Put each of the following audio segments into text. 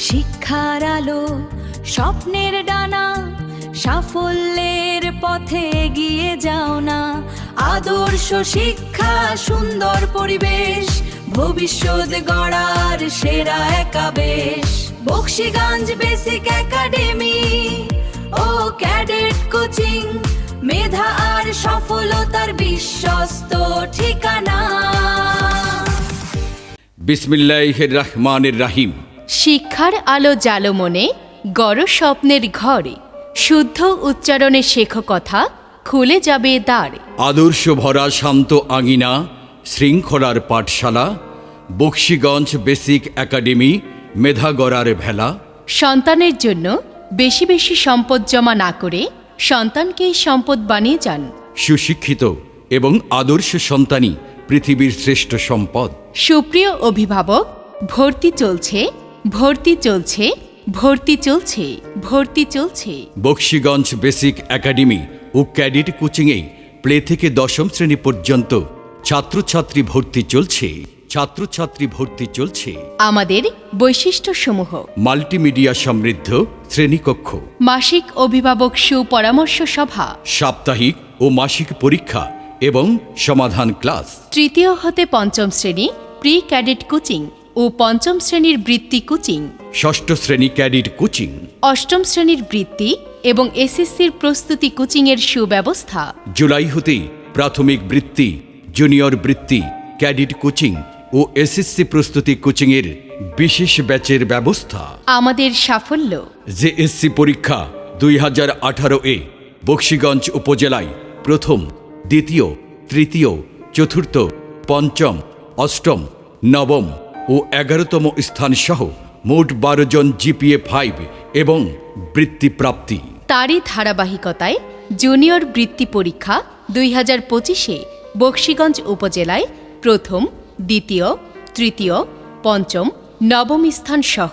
শিক্ষার আলো স্বপ্নের ডানা, সাফল্যের পথে এগিয়ে যাও না। আদর্শ শিক্ষা, সুন্দর পরিবেশ, ভবিষ্যৎ গড়ার সেরা একাবেশ। বকশীগঞ্জ বেসিক একাডেমি ও ক্যাডেট কোচিং, মেধা আর সফলতার বিশ্বস্ত ঠিকানা। বিসমিল্লাহির রহমানির রহিম। শিক্ষার আলো জালো মনে, গড় স্বপ্নের ঘরে। শুদ্ধ উচ্চারণে শেখো কথা, খুলে যাবে দ্বার। আদর্শ ভরা শান্ত আঙিনা, শৃঙ্খলার পাঠশালা, বকশীগঞ্জ বেসিক একাডেমি, মেধা গড়ার ভেলা। সন্তানের জন্য বেশি বেশি সম্পদ জমা না করে সন্তানকেই সম্পদ বানিয়ে যান। সুশিক্ষিত এবং আদর্শ সন্তানই পৃথিবীর শ্রেষ্ঠ সম্পদ। সুপ্রিয় অভিভাবক, ভর্তি চলছে, ভর্তি চলছে, ভর্তি চলছে, ভর্তি চলছে। বকশীগঞ্জ বেসিক একাডেমি ও ক্যাডেট কোচিংয়ে প্লে থেকে দশম শ্রেণী পর্যন্ত ছাত্রছাত্রী ভর্তি চলছে, ছাত্রছাত্রী ভর্তি চলছে। আমাদের বৈশিষ্ট্যসমূহ: মাল্টিমিডিয়া সমৃদ্ধ শ্রেণীকক্ষ, মাসিক অভিভাবক সুপরামর্শ সভা, সাপ্তাহিক ও মাসিক পরীক্ষা এবং সমাধান ক্লাস। তৃতীয় হতে পঞ্চম শ্রেণী প্রি ক্যাডেট কোচিং ও পঞ্চম শ্রেণীর বৃত্তি কোচিং, ষষ্ঠ শ্রেণী ক্যাডেট কোচিং, অষ্টম শ্রেণীর বৃত্তি এবং এসএসসির প্রস্তুতি কোচিংয়ের সুব্যবস্থা। জুলাই হতে প্রাথমিক বৃত্তি, জুনিয়র বৃত্তি, ক্যাডেট কোচিং ও এসএসসি প্রস্তুতি কোচিংয়ের বিশেষ ব্যাচের ব্যবস্থা। আমাদের সাফল্য: জেএসসি পরীক্ষা 2018-এ বকশীগঞ্জ উপজেলায় প্রথম, দ্বিতীয়, তৃতীয়, চতুর্থ, পঞ্চম, অষ্টম, নবম ও 11তম স্থান সহ মোট 12 জন GPA 5 এবং বৃত্তি প্রাপ্তি। তারই ধারাবাহিকতায় জুনিয়র বৃত্তি পরীক্ষা 2025-এ বকশীগঞ্জ উপজেলায় প্রথম, দ্বিতীয়, তৃতীয়, পঞ্চম, নবম স্থান সহ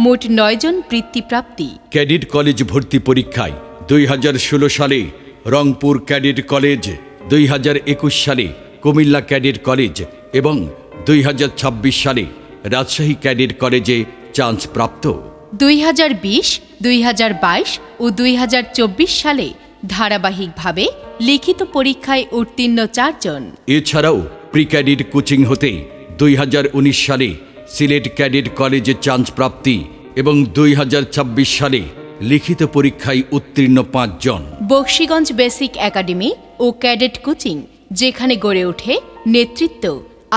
মোট 9 জন বৃত্তি প্রাপ্তি। ক্যাডেট কলেজ ভর্তি পরীক্ষায় 2016 সালে রংপুর ক্যাডেট কলেজ, 2021 সালে কুমিল্লা ক্যাডেট কলেজ এবং 2026 সালে রাজশাহী ক্যাডেট কলেজে চান্স প্রাপ্ত। 2020, 2022 ও 2024 সালে ধারাবাহিকভাবে লিখিত পরীক্ষায় উত্তীর্ণ 4 জন। এছাড়াও প্রি ক্যাডেট কোচিং হতে 2019 সালে সিলেট ক্যাডেট কলেজে চান্স প্রাপ্তি এবং 2026 সালে লিখিত পরীক্ষায় উত্তীর্ণ 5 জন। বকশীগঞ্জ বেসিক একাডেমি ও ক্যাডেট কোচিং, যেখানে গড়ে ওঠে নেতৃত্ব,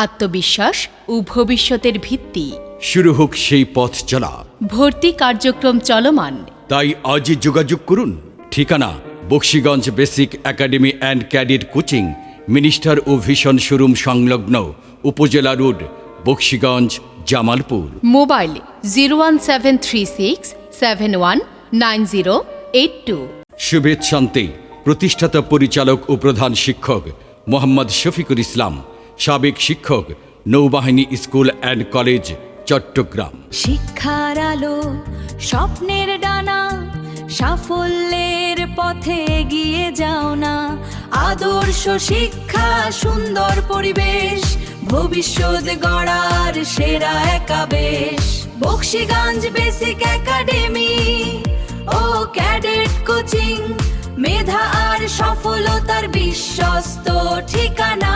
আত্মবিশ্বাস ও ভবিষ্যতের ভিত্তি। শুরু হোক সেই পথ চলা। ভর্তি কার্যক্রম চলমান। তাই আজই যোগাযোগ করুন। ঠিকানা: Bakshiganj basic academy and cadet coaching, minister ও ভিশন শোরুম সংলগ্ন, উপজেলা রোড, বকশীগঞ্জ, জামালপুর। মোবাইল 01736719082। শুভেচ্ছান্তে প্রতিষ্ঠাতা পরিচালক ও প্রধান শিক্ষক মোহাম্মদ শফিকুল ইসলাম, সাবেক শিক্ষক, নৌবাহিনী স্কুল অ্যান্ড কলেজ, চট্টগ্রাম। শিক্ষার আলো স্বপ্নের ডানা, সাফল্যের পথে এগিয়ে যাও না। আদর্শ শিক্ষা, সুন্দর পরিবেশ, ভবিষ্যৎ গড়ার সেরা একাবেশ। বকশীগঞ্জ বেসিক একাডেমি ও ক্যাডেট কোচিং, মেধা আর সফলতার বিশ্বস্ত ঠিকানা।